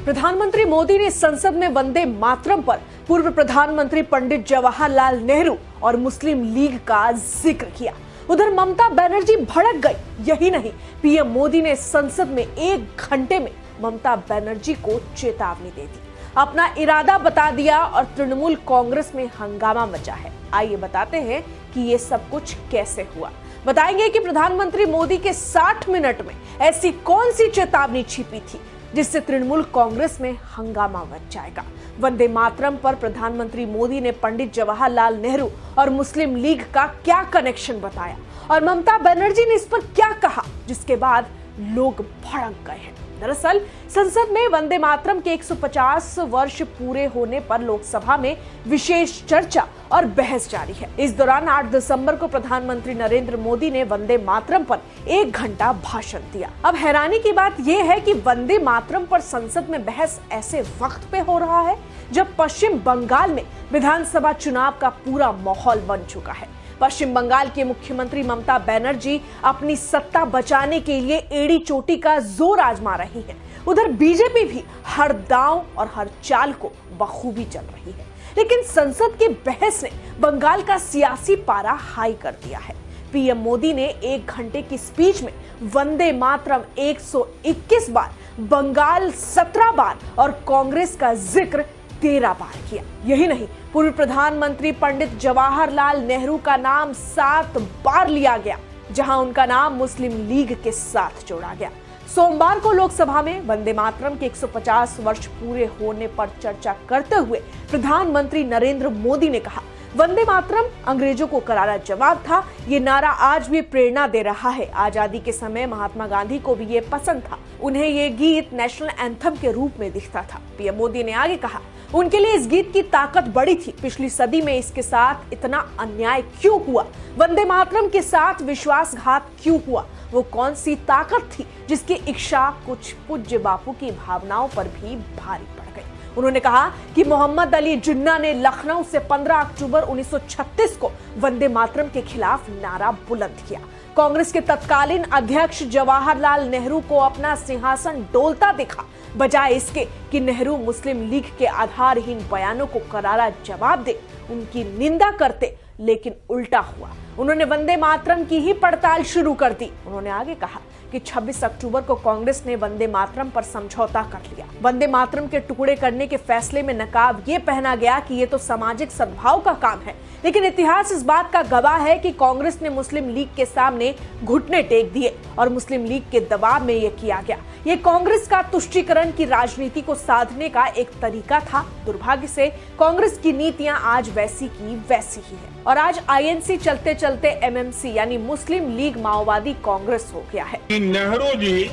प्रधानमंत्री मोदी ने संसद में वंदे मातरम पर पूर्व प्रधानमंत्री पंडित जवाहरलाल नेहरू और मुस्लिम लीग का जिक्र किया। उधर ममता बनर्जी भड़क गई। यही नहीं, पीएम मोदी ने संसद में 1 घंटे में ममता बनर्जी को चेतावनी दे दी, अपना इरादा बता दिया और तृणमूल कांग्रेस में हंगामा मचा है। आइए बताते हैं कि ये सब कुछ कैसे हुआ। बताएंगे कि प्रधानमंत्री मोदी के 60 मिनट में ऐसी कौन सी चेतावनी छिपी थी जिससे तृणमूल कांग्रेस में हंगामा मच जाएगा। वंदे मातरम पर प्रधानमंत्री मोदी ने पंडित जवाहरलाल नेहरू और मुस्लिम लीग का क्या कनेक्शन बताया और ममता बनर्जी ने इस पर क्या कहा, जिसके बाद लोग भड़क गए हैं। दरअसल संसद में वंदे मातरम के 150 वर्ष पूरे होने पर लोकसभा में विशेष चर्चा और बहस जारी है। इस दौरान 8 दिसंबर को प्रधानमंत्री नरेंद्र मोदी ने वंदे मातरम पर 1 घंटा भाषण दिया। अब हैरानी की बात यह है कि वंदे मातरम पर संसद में बहस ऐसे वक्त पे हो रहा है जब पश्चिम बंगाल में विधानसभा चुनाव का पूरा माहौल बन चुका है। पश्चिम बंगाल के मुख्यमंत्री ममता बनर्जी अपनी सत्ता बचाने के लिए एड़ी चोटी का जोर आजमा रही है। उधर बीजेपी भी हर दांव और हर चाल को बखूबी चल रही है, लेकिन संसद की बहस ने बंगाल का सियासी पारा हाई कर दिया है। पीएम मोदी ने 1 घंटे की स्पीच में वंदे मातरम 121 बार, बंगाल 17 बार और कांग्रेस का जिक्र 13 बार किया। यही नहीं, पूर्व प्रधानमंत्री पंडित जवाहरलाल नेहरू का नाम 7 बार लिया गया, जहां उनका नाम मुस्लिम लीग के साथ जोड़ा गया। सोमवार को लोकसभा में वंदे मातरम के 150 वर्ष पूरे होने पर चर्चा करते हुए प्रधानमंत्री नरेंद्र मोदी ने कहा, वंदे मातरम अंग्रेजों को करारा जवाब था। ये नारा आज भी प्रेरणा दे रहा है। आजादी के समय महात्मा गांधी को भी ये पसंद था। उन्हें ये गीत नेशनल एंथम के रूप में दिखता था। पीएम मोदी ने आगे कहा, उनके लिए इस गीत की ताकत बड़ी थी। पिछली सदी में इसके साथ इतना अन्याय क्यों हुआ? वंदे मातरम के साथ विश्वासघात क्यों हुआ? वो कौन सी ताकत थी जिसकी इच्छा कुछ पूज्य बापू की भावनाओं पर भी भारी पड़ गई? उन्होंने कहा कि मोहम्मद अली जिन्ना ने लखनऊ से 15 अक्टूबर 1936 को वंदे मातरम के खिलाफ नारा बुलंद किया। कांग्रेस के तत्कालीन अध्यक्ष जवाहरलाल नेहरू को अपना सिंहासन डोलता दिखा, बजाय इसके कि नेहरू मुस्लिम लीग के आधारहीन बयानों को करारा जवाब दे, उनकी निंदा करते, लेकिन उल्टा हुआ। उन्होंने वंदे मातरम की ही पड़ताल शुरू कर दी। उन्होंने आगे कहा कि 26 अक्टूबर को कांग्रेस ने वंदे मातरम पर समझौता कर लिया। वंदे मातरम के टुकड़े करने के फैसले में नकाब ये पहना गया कि ये तो सामाजिक सद्भाव का काम है, लेकिन इतिहास इस बात का गवाह है कि कांग्रेस ने मुस्लिम लीग के सामने घुटने टेक दिए और मुस्लिम लीग के दबाव में यह किया गया। ये कांग्रेस का तुष्टीकरण की राजनीति को साधने का एक तरीका था। दुर्भाग्य से कांग्रेस की नीतियां आज वैसी की वैसी ही है और आज आईएनसी चलते चलते एमएमसी यानी मुस्लिम लीग माओवादी कांग्रेस हो गया है। नेहरू जी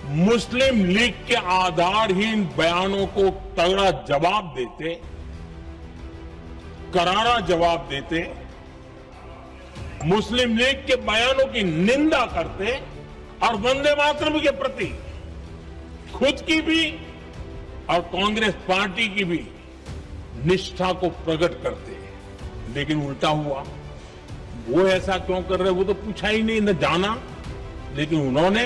मुस्लिम लीग के आधारहीन बयानों को तगड़ा जवाब देते, करारा जवाब देते, मुस्लिम लीग के बयानों की निंदा करते और वंदे मातरम के प्रति खुद की भी और कांग्रेस पार्टी की भी निष्ठा को प्रकट करते। लेकिन उल्टा हुआ। वो ऐसा क्यों कर रहे वो तो पूछा ही नहीं, न जाना, लेकिन उन्होंने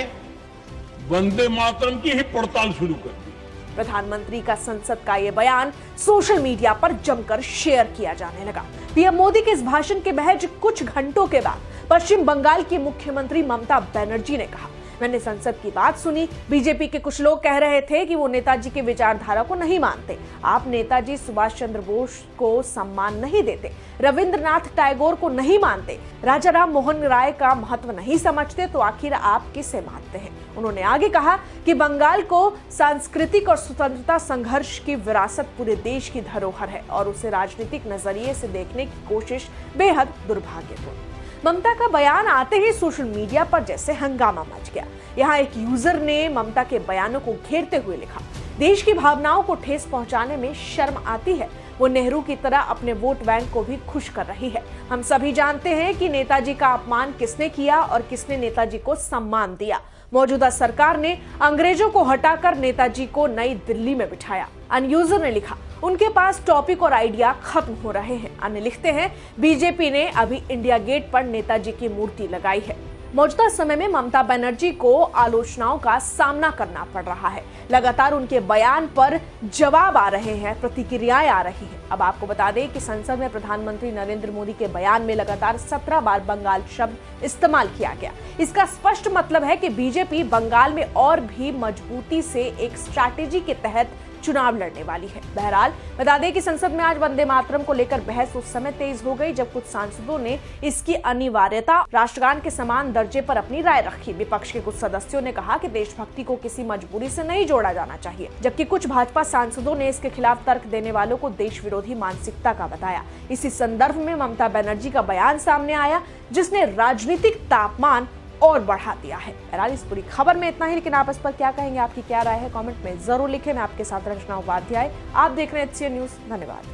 वंदे मातरम की ही पड़ताल शुरू कर दी। प्रधानमंत्री का संसद का ये बयान सोशल मीडिया पर जमकर शेयर किया जाने लगा। पीएम मोदी के इस भाषण के महज कुछ घंटों के बाद पश्चिम बंगाल की मुख्यमंत्री ममता बनर्जी ने कहा, मैंने संसद की बात सुनी। बीजेपी के कुछ लोग कह रहे थे कि वो नेताजी के विचारधारा को नहीं मानते। आप नेताजी सुभाष चंद्र बोस को सम्मान नहीं देते, रविंद्रनाथ टैगोर को नहीं मानते, राजा राम मोहन राय का महत्व नहीं समझते, तो आखिर आप किसे मानते हैं? उन्होंने आगे कहा कि बंगाल को सांस्कृतिक और स्वतंत्रता संघर्ष की विरासत पूरे देश की धरोहर है और उसे राजनीतिक नजरिए से देखने की कोशिश बेहद दुर्भाग्यपूर्ण। ममता का बयान आते ही सोशल मीडिया पर जैसे हंगामा मच गया। यहाँ एक यूजर ने ममता के बयानों को घेरते हुए लिखा, देश की भावनाओं को ठेस पहुंचाने में शर्म आती है। वो नेहरू की तरह अपने वोट बैंक को भी खुश कर रही है। हम सभी जानते हैं कि नेताजी का अपमान किसने किया और किसने नेताजी को सम्मान दिया। मौजूदा सरकार ने अंग्रेजों को हटाकर नेताजी को नई दिल्ली में बिठाया। अन्य यूजर ने लिखा, उनके पास टॉपिक और आइडिया खत्म हो रहे हैं। अन्य लिखते हैं, बीजेपी ने अभी इंडिया गेट पर नेताजी की मूर्ति लगाई है। मौजूदा समय में ममता बनर्जी को आलोचनाओं का सामना करना पड़ रहा है। लगातार उनके बयान पर जवाब आ रहे हैं, प्रतिक्रियाएं आ रही हैं। अब आपको बता दें कि संसद में प्रधानमंत्री नरेंद्र मोदी के बयान में लगातार 17 बार बंगाल शब्द इस्तेमाल किया गया। इसका स्पष्ट मतलब है कि बीजेपी बंगाल में और भी मजबूती से एक स्ट्रैटेजी के तहत चुनाव लड़ने वाली है। बहरहाल बता दें कि संसद में आज वंदे मातरम को लेकर बहस उस समय तेज हो गई जब कुछ सांसदों ने इसकी अनिवार्यता राष्ट्रगान के समान दर्जे पर अपनी राय रखी। विपक्ष के कुछ सदस्यों ने कहा कि देशभक्ति को किसी मजबूरी से नहीं जोड़ा जाना चाहिए, जबकि कुछ भाजपा सांसदों ने इसके खिलाफ तर्क देने वालों को देश विरोधी मानसिकता का बताया। इसी संदर्भ में ममता बनर्जी का बयान सामने आया, जिसने राजनीतिक तापमान और बढ़ा दिया है। बहरहाल इस पूरी खबर में इतना ही, लेकिन आप इस पर क्या कहेंगे, आपकी क्या राय है, कमेंट में जरूर लिखें। मैं आपके साथ रचना उपाध्याय, आप देख रहे हैं HCN न्यूज। धन्यवाद।